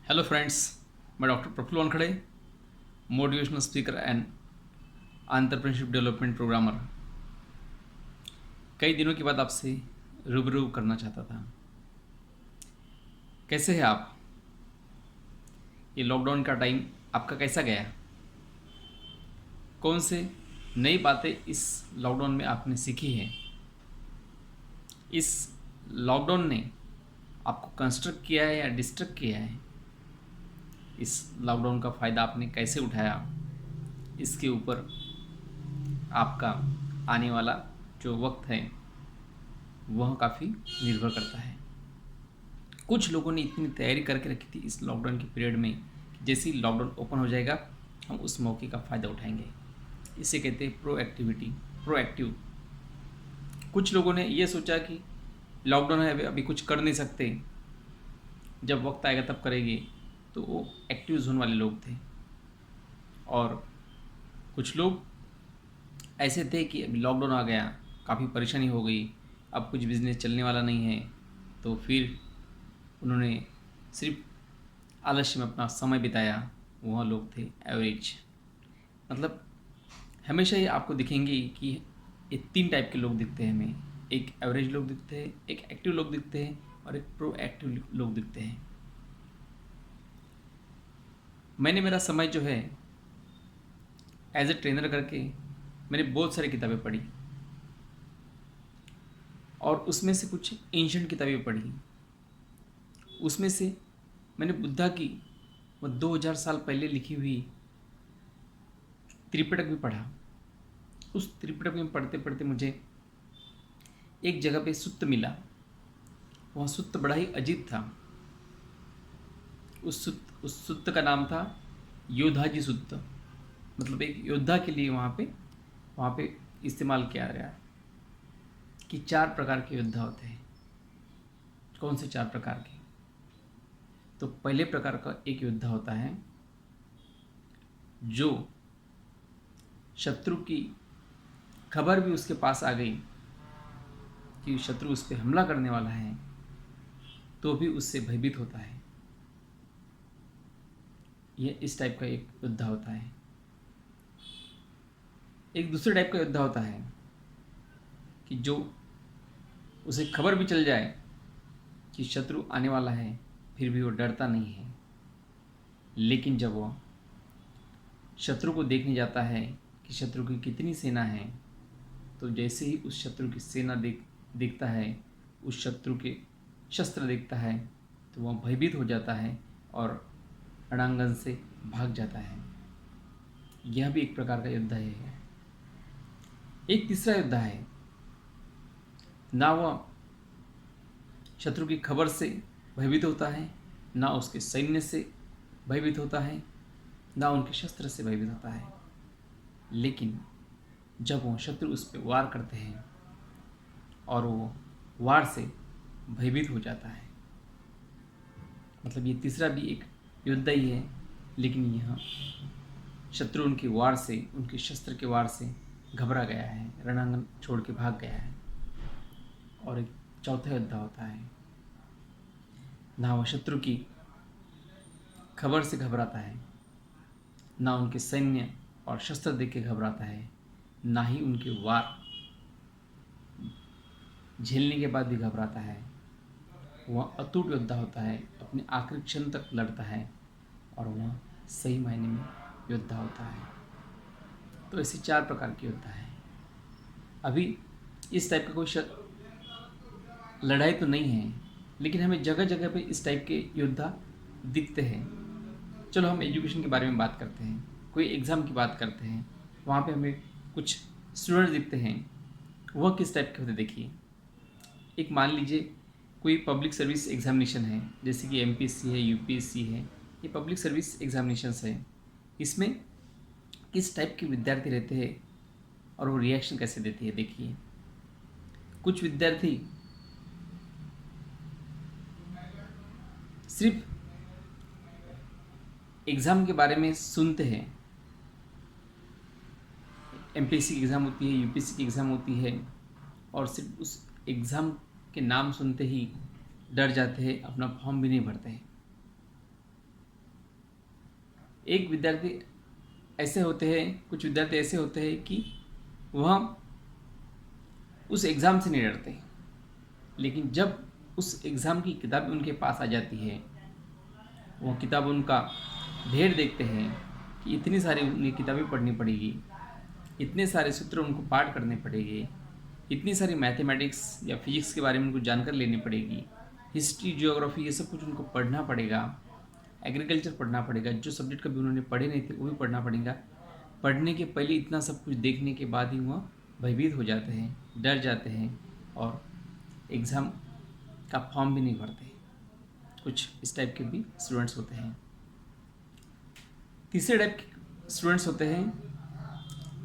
Hello friends, मैं doctor Prafulla Wankhede, motivational speaker and entrepreneurship development programmer. कई दिनों के बाद आपसे रूबरू करना चाहता था। कैसे हैं आप? ये लॉकडाउन का टाइम आपका कैसा गया? कौन से नई बातें इस लॉकडाउन में आपने सीखी हैं? इस लॉकडाउन ने आपको कंस्ट्रक्ट किया है या डिस्ट्रक्ट किया है? इस लॉकडाउन का फ़ायदा आपने कैसे उठाया? इसके ऊपर आपका आने वाला जो वक्त है वह काफ़ी निर्भर करता है। कुछ लोगों ने इतनी तैयारी करके रखी थी इस लॉकडाउन के पीरियड में कि जैसे ही लॉकडाउन ओपन हो जाएगा हम उस मौके का फ़ायदा उठाएंगे। इसे कहते हैं प्रोएक्टिव। कुछ लोगों ने ये सोचा कि लॉकडाउन है, अभी कुछ कर नहीं सकते, जब वक्त आएगा तब करेंगे, तो वो एक्टिव जोन वाले लोग थे। और कुछ लोग ऐसे थे कि अभी लॉकडाउन आ गया, काफ़ी परेशानी हो गई, अब कुछ बिज़नेस चलने वाला नहीं है, तो फिर उन्होंने सिर्फ आलस्य में अपना समय बिताया। वह लोग थे एवरेज। मतलब हमेशा ही आपको दिखेंगे कि ये तीन टाइप के लोग दिखते हैं हमें। एक एवरेज लोग दिखते हैं, एक एक्टिव लोग दिखते हैं और एक प्रोएक्टिव लोग दिखते हैं। मैंने मेरा समय जो है एज ए ट्रेनर करके मैंने बहुत सारी किताबें पढ़ी और उसमें से कुछ एंशंट किताबें पढ़ी। उसमें से मैंने बुद्धा की वो 2000 साल पहले लिखी हुई त्रिपिटक भी पढ़ा। उस त्रिपिटक में पढ़ते पढ़ते मुझे एक जगह पे सुत्त मिला। वह सुत्त बड़ा ही अजीब था। उस सुत्त का नाम था योद्धाजी सुत्त। मतलब एक योद्धा के लिए वहाँ पे इस्तेमाल किया गया कि 4 प्रकार के योद्धा होते हैं। कौन से 4 प्रकार के? तो पहले प्रकार का एक योद्धा होता है जो शत्रु की खबर भी उसके पास आ गई कि शत्रु उस पर हमला करने वाला है, तो भी उससे भयभीत होता है। यह इस टाइप का एक योद्धा होता है। एक दूसरे टाइप का योद्धा होता है कि जो उसे खबर भी चल जाए कि शत्रु आने वाला है, फिर भी वो डरता नहीं है। लेकिन जब वो शत्रु को देखने जाता है कि शत्रु की कितनी सेना है, तो जैसे ही उस शत्रु की सेना देखता है, उस शत्रु के शस्त्र देखता है, तो वह भयभीत हो जाता है और रणांगन से भाग जाता है। यह भी एक प्रकार का योद्धा है। एक तीसरा योद्धा है, ना वह शत्रु की खबर से भयभीत होता है, ना उसके सैन्य से भयभीत होता है, ना उनके शस्त्र से भयभीत होता है। लेकिन जब वो शत्रु उस पर वार करते हैं और वो वार से भयभीत हो जाता है, मतलब ये तीसरा भी एक योद्धा ही है, लेकिन यह शत्रु उनके वार से, उनके शस्त्र के वार से घबरा गया है, रणांगन छोड़ के भाग गया है। और एक चौथा योद्धा होता है, ना वह शत्रु की खबर से घबराता है, ना उनके सैन्य और शस्त्र देख के घबराता है, ना ही उनके वार झेलने के बाद भी घबराता है। वह अटूट योद्धा होता है, अपने आखिरी क्षण तक लड़ता है और वह सही मायने में योद्धा होता है। तो ऐसे 4 प्रकार के योद्धा हैं। अभी इस टाइप का कोई लड़ाई तो नहीं है, लेकिन हमें जगह जगह पे इस टाइप के योद्धा दिखते हैं। चलो हम एजुकेशन के बारे में बात करते हैं, कोई एग्ज़ाम की बात करते हैं। वहाँ पे हमें कुछ स्टूडेंट दिखते हैं। वह किस टाइप के होते देखिए। एक मान लीजिए कोई पब्लिक सर्विस एग्जामिनेशन है, जैसे कि एमपीएससी है, यूपीएससी है, ये पब्लिक सर्विस एग्जामिनेशंस है। इसमें किस टाइप के विद्यार्थी रहते हैं और वो रिएक्शन कैसे देती है देखिए। कुछ विद्यार्थी सिर्फ एग्ज़ाम के बारे में सुनते हैं, एमपीएससी की एग्ज़ाम होती है, यूपीएससी की एग्ज़ाम होती है, और सिर्फ उस एग्ज़ाम के नाम सुनते ही डर जाते हैं, अपना फॉर्म भी नहीं भरते हैं। एक विद्यार्थी ऐसे होते हैं, कुछ विद्यार्थी ऐसे होते हैं कि वह उस एग्ज़ाम से नहीं डरते, लेकिन जब उस एग्ज़ाम की किताब उनके पास आ जाती है, वो किताब उनका ढेर देखते हैं कि इतनी सारी उन्हें किताबें पढ़नी पड़ेगी, इतने सारे सूत्र उनको पाठ करने पड़ेंगे, इतनी सारी मैथमेटिक्स या फिजिक्स के बारे में उनको जानकारी लेनी पड़ेगी, हिस्ट्री, जियोग्राफी, ये सब कुछ उनको पढ़ना पड़ेगा, एग्रीकल्चर पढ़ना पड़ेगा, जो सब्जेक्ट कभी उन्होंने पढ़े नहीं थे वो भी पढ़ना पड़ेगा। पढ़ने के पहले इतना सब कुछ देखने के बाद ही वह भयभीत हो जाते हैं, डर जाते हैं और एग्ज़ाम का फॉर्म भी नहीं भरते। कुछ इस टाइप के भी स्टूडेंट्स होते हैं। तीसरे टाइप के स्टूडेंट्स होते हैं,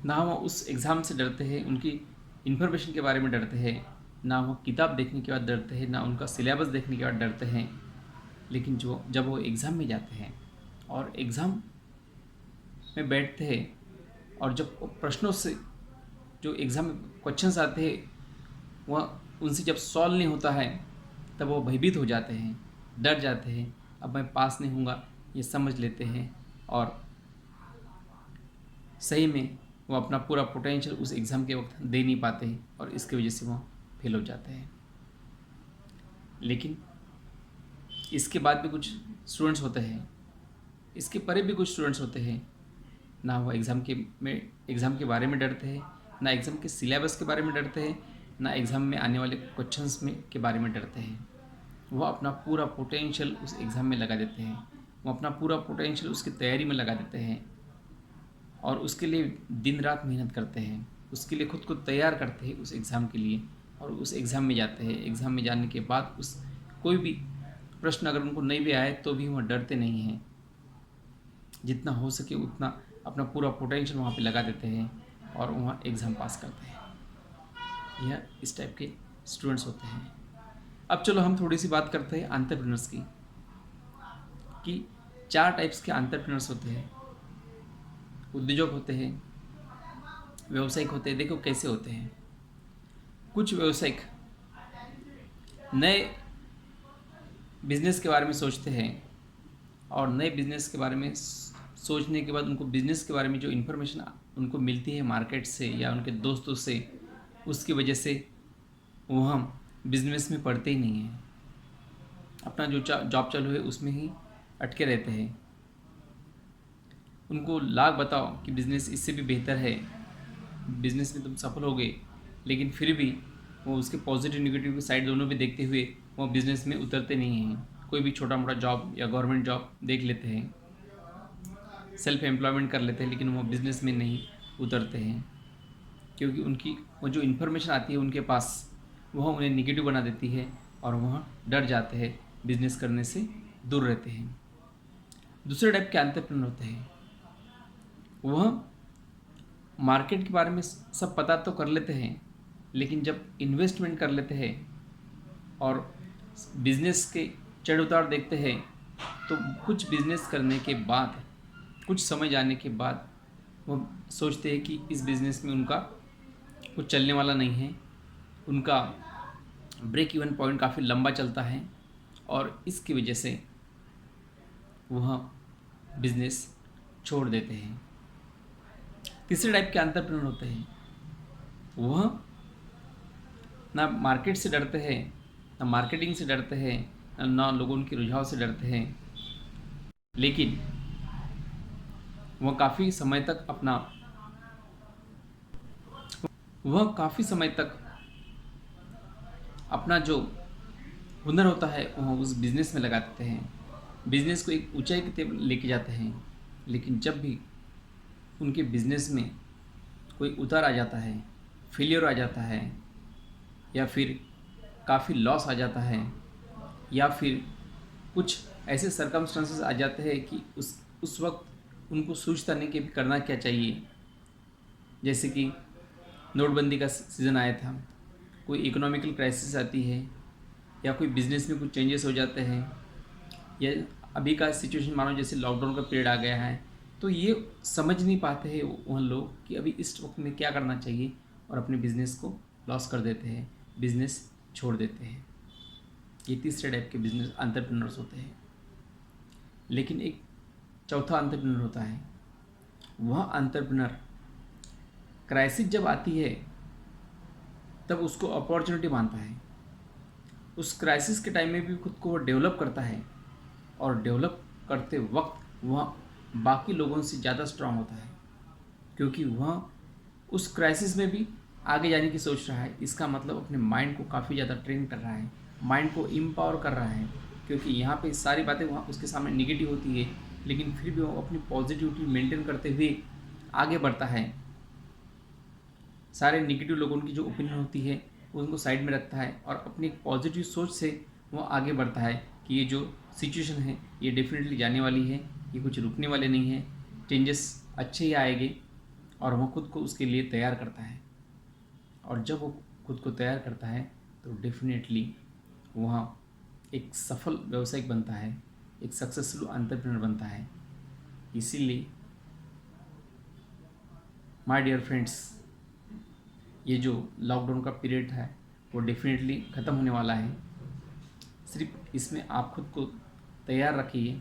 ना वो उस एग्ज़ाम से डरते हैं, उनकी इन्फॉर्मेशन के बारे में डरते हैं, ना वो किताब देखने के बाद डरते हैं, ना उनका सिलेबस देखने के बाद डरते हैं, लेकिन जब वो एग्ज़ाम में जाते हैं और एग्ज़ाम में बैठते हैं और जब वो प्रश्नों से जो एग्ज़ाम में क्वेश्चंस आते हैं वह उनसे जब सॉल्व नहीं होता है तब वो भयभीत हो जाते हैं, डर जाते हैं, अब मैं पास नहीं होऊंगा ये समझ लेते हैं और सही में वो अपना पूरा पोटेंशियल उस एग्ज़ाम के वक्त दे नहीं पाते हैं और इसकी वजह से वो फेल हो जाते हैं। लेकिन इसके बाद भी कुछ स्टूडेंट्स होते हैं, इसके परे भी कुछ स्टूडेंट्स होते हैं, ना वो एग्ज़ाम के बारे में डरते हैं, ना एग्ज़ाम के सिलेबस के बारे में डरते हैं, ना एग्ज़ाम में आने वाले क्वेश्चंस में के बारे में डरते हैं। वो अपना पूरा पोटेंशियल उस एग्ज़ाम में लगा देते हैं, वो अपना पूरा पोटेंशियल उसकी तैयारी में लगा देते हैं और उसके लिए दिन रात मेहनत करते हैं, उसके लिए खुद को तैयार करते हैं उस एग्ज़ाम के लिए और उस एग्ज़ाम में जाते हैं। एग्ज़ाम में जाने के बाद उस कोई भी प्रश्न अगर उनको नहीं भी आए तो भी वो डरते नहीं हैं, जितना हो सके उतना अपना पूरा पोटेंशियल वहाँ पे लगा देते हैं और वहाँ एग्ज़ाम पास करते हैं। यह इस टाइप के स्टूडेंट्स होते हैं। अब चलो हम थोड़ी सी बात करते हैं एंटरप्रेन्योर्स की, कि 4 टाइप्स के एंटरप्रेन्योर्स होते हैं। उद्योजक होते हैं, व्यावसायिक होते हैं। देखो कैसे होते हैं। कुछ व्यावसायिक नए बिजनेस के बारे में सोचते हैं और नए बिजनेस के बारे में सोचने के बाद उनको बिजनेस के बारे में जो इन्फॉर्मेशन उनको मिलती है मार्केट से या उनके दोस्तों से, उसकी वजह से वो हम बिजनेस में पढ़ते ही नहीं हैं, अपना जो जॉब चालू है उसमें ही अटके रहते हैं। उनको लाख बताओ कि बिज़नेस इससे भी बेहतर है, बिज़नेस में तुम सफल होगे, लेकिन फिर भी वो उसके पॉजिटिव नेगेटिव साइड दोनों भी देखते हुए वो बिज़नेस में उतरते नहीं हैं। कोई भी छोटा मोटा जॉब या गवर्नमेंट जॉब देख लेते हैं, सेल्फ एम्प्लॉयमेंट कर लेते हैं, लेकिन वो बिज़नेस में नहीं उतरते हैं क्योंकि उनकी वो जो इन्फॉर्मेशन आती है उनके पास वह उन्हें निगेटिव बना देती है और वह डर जाते हैं, बिज़नेस करने से दूर रहते हैं। दूसरे टाइप के एंटरप्रेन्योर होते हैं, वह मार्केट के बारे में सब पता तो कर लेते हैं, लेकिन जब इन्वेस्टमेंट कर लेते हैं और बिज़नेस के चढ़ उतार देखते हैं तो कुछ बिज़नेस करने के बाद, कुछ समय जाने के बाद वो सोचते हैं कि इस बिज़नेस में उनका कुछ चलने वाला नहीं है, उनका ब्रेक इवन पॉइंट काफ़ी लंबा चलता है और इसकी वजह से वह बिज़नेस छोड़ देते हैं। तीसरे टाइप के एंटरप्रेन्योर होते हैं, वह ना मार्केट से डरते हैं, ना मार्केटिंग से डरते हैं, ना लोगों के रुझाव से डरते हैं, लेकिन वह काफ़ी समय तक अपना जो हुनर होता है वह उस बिज़नेस में लगा देते हैं, बिज़नेस को एक ऊंचाई की तरफ लेके जाते हैं। लेकिन जब भी उनके बिज़नेस में कोई उतार आ जाता है, फेलियर आ जाता है या फिर काफ़ी लॉस आ जाता है या फिर कुछ ऐसे सर्कमस्टेंसेस आ जाते हैं कि उस वक्त उनको सूझता नहीं कि करना क्या चाहिए। जैसे कि नोटबंदी का सीज़न आया था, कोई इकोनॉमिकल क्राइसिस आती है या कोई बिज़नेस में कुछ चेंजेस हो जाते हैं या अभी का सिचुएशन मानो जैसे लॉकडाउन का पीरियड आ गया है, तो ये समझ नहीं पाते हैं वह लोग कि अभी इस वक्त में क्या करना चाहिए और अपने बिज़नेस को लॉस कर देते हैं, बिज़नेस छोड़ देते हैं। ये तीसरे टाइप के बिजनेस एंटरप्रेन्योर्स होते हैं। लेकिन एक चौथा एंटरप्रेन्योर होता है, वह एंटरप्रेन्योर क्राइसिस जब आती है तब उसको अपॉर्चुनिटी मानता है। उस क्राइसिस के टाइम में भी खुद को वो डेवलप करता है और डेवलप करते वक्त वह बाकी लोगों से ज़्यादा स्ट्रांग होता है, क्योंकि वह उस क्राइसिस में भी आगे जाने की सोच रहा है। इसका मतलब अपने माइंड को काफ़ी ज़्यादा ट्रेन कर रहा है, माइंड को एम्पावर कर रहा है, क्योंकि यहाँ पे सारी बातें वहाँ उसके सामने नेगेटिव होती है, लेकिन फिर भी वो अपनी पॉजिटिविटी मेंटेन करते हुए आगे बढ़ता है। सारे नेगेटिव लोगों की जो ओपिनियन होती है उनको साइड में रखता है और अपनी एक पॉजिटिव सोच से वो आगे बढ़ता है कि ये जो सिचुएशन है ये डेफिनेटली जाने वाली है, ये कुछ रुकने वाले नहीं है, चेंजेस अच्छे ही आएंगे, और वह खुद को उसके लिए तैयार करता है। और जब वो खुद को तैयार करता है तो डेफिनेटली वह एक सफल व्यवसायिक बनता है, एक सक्सेसफुल एंटरप्रेन्योर बनता है। इसीलिए माय डियर फ्रेंड्स, ये जो लॉकडाउन का पीरियड है वो डेफिनेटली ख़त्म होने वाला है। सिर्फ इसमें आप खुद को तैयार रखिए,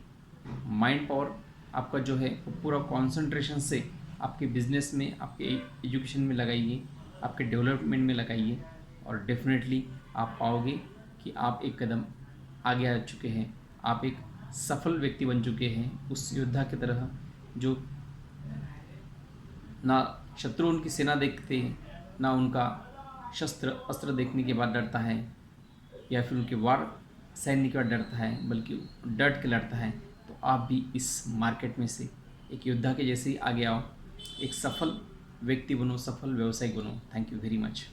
माइंड पावर आपका जो है वो पूरा कंसंट्रेशन से आपके बिजनेस में, आपके एजुकेशन में लगाइए, आपके डेवलपमेंट में लगाइए, और डेफिनेटली आप पाओगे कि आप एक कदम आगे आ चुके हैं, आप एक सफल व्यक्ति बन चुके हैं, उस योद्धा की तरह जो ना शत्रु उनकी सेना देखते, ना उनका शस्त्र अस्त्र देखने के बाद डरता है या फिर उनके वार सैन्य के बाद डरता है, बल्कि डट के लड़ता है। तो आप भी इस मार्केट में से एक योद्धा के जैसे ही आगे आओ, एक सफल व्यक्ति बनो, सफल व्यवसायिक बनो। Thank you very much.